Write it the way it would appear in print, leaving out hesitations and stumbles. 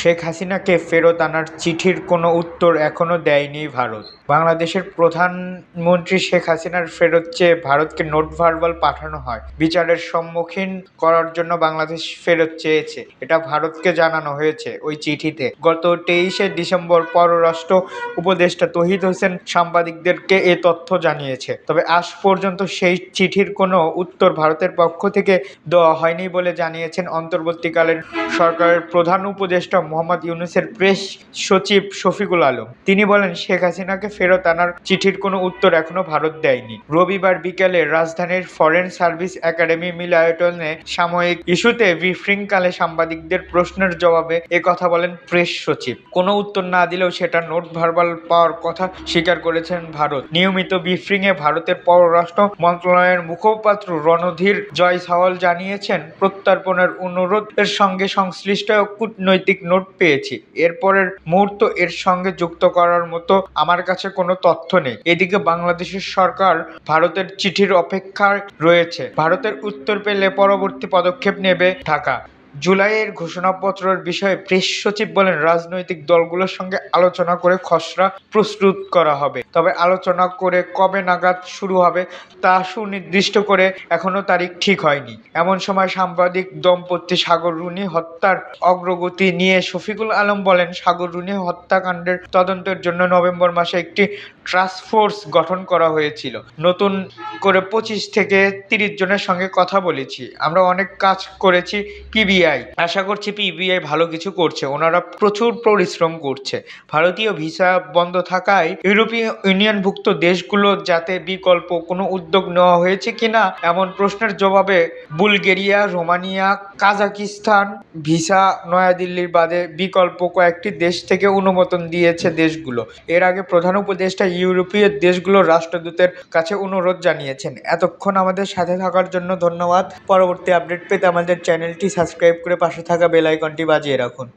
শেখ হাসিনাকে ফেরত আনার চিঠির কোনো উত্তর এখনো দেয়নি ভারত। বাংলাদেশের প্রধানমন্ত্রী শেখ হাসিনার ফেরত চেয়ে ভারতকে নোট ভার্বাল পাঠানো হয়। বিচারের সম্মুখীন করার জন্য বাংলাদেশ ফেরত চেয়েছে, এটা ভারতকে জানানো হয়েছে ওই চিঠিতে। গত 23শে ডিসেম্বর পররাষ্ট্র উপদেষ্টা তৌহিদ হোসেন সাংবাদিকদেরকে এ তথ্য জানিয়েছে। তবে আজ পর্যন্ত সেই চিঠির কোনো উত্তর ভারতের পক্ষ থেকে দেওয়া হয়নি বলে জানিয়েছেন অন্তর্বর্তীকালীন সরকারের প্রধান উপদেষ্টা মোহাম্মদ ইউনূসের প্রেস সচিব শফিকুল আলম। তিনি বলেন, শেখ হাসিনাকে ফেরত আনার চিঠির কোনো উত্তর এখনো ভারত দেয়নি। রবিবার বিকেলে রাজধানীর ফরেন সার্ভিস একাডেমি মিলনায়তনে সাময়িক ইস্যুতে ব্রিফিংকালে সাংবাদিকদের প্রশ্নের জবাবে একথা বলেন প্রেস সচিব। কোনো উত্তর না দিলেও সেটা নোট ভার্বাল পাওয়ার কথা স্বীকার করেছেন ভারত। নিয়মিত ব্রিফিংয়ে ভারতের পররাষ্ট্র মন্ত্রণালয়ের মুখপাত্র রণধীর জয়সওয়াল জানিয়েছেন, প্রত্যর্পণের অনুরোধের সঙ্গে সংশ্লিষ্ট কূটনৈতিক নোট পেয়েছি। এরপরের মুহূর্ত এর সঙ্গে যুক্ত করার মতো আমার কাছে কোনো তথ্য নেই। এদিকে বাংলাদেশের সরকার ভারতের চিঠির অপেক্ষায় রয়েছে। ভারতের উত্তর পেলে পরবর্তী পদক্ষেপ নেবে ঢাকা। জুলাইয়ের ঘোষণাপত্রের বিষয়ে প্রেস সচিব বলেন, রাজনৈতিক দলগুলোর সঙ্গে আলোচনা করে খসড়া প্রস্তুত করা হবে। তবে আলোচনা করে কবে নাগাদ শুরু হবে তা সুনির্দিষ্ট করে এখনো তারিখ ঠিক হয়নি। এমন সময় সাংবাদিক দম্পতি সাগর রুনি হত্যার অগ্রগতি নিয়ে শফিকুল আলম বলেন, সাগর রুনি হত্যাকাণ্ডের তদন্তের জন্য নভেম্বর মাসে একটি টাস্কফোর্স গঠন করা হয়েছিল। নতুন করে 25 থেকে 30 জনের সঙ্গে কথা বলেছি। আমরা অনেক কাজ করেছি পিবিআই। আশা করছি পিবিআই ভালো কিছু করছে। ওনারা প্রচুর পরিশ্রম করছে। ভারতীয় ভিসা বন্ধ থাকায় ইউরোপীয় ইউনিয়নভুক্ত দেশগুলো যাতে বিকল্প কোনো উদ্যোগ নেওয়া হয়েছে কিনা এমন প্রশ্নের জবাবে বুলগেরিয়া, রোমানিয়া, কাজাকিস্তান ভিসা নয়াদিল্লির বাদে বিকল্প কয়েকটি দেশ থেকে অনুমোদন দিয়েছে দেশগুলো। এর আগে প্রধান উপদেষ্টা ইউরোপীয় দেশগুলোর রাষ্ট্রদূতের কাছে অনুরোধ জানিয়েছেন। এতক্ষণ আমাদের সাথে থাকার জন্য ধন্যবাদ। পরবর্তী আপডেট পেতে আমাদের চ্যানেলটি সাবস্ক্রাইব করে পাশে থাকা বেল আইকনটি বাজিয়ে রাখুন।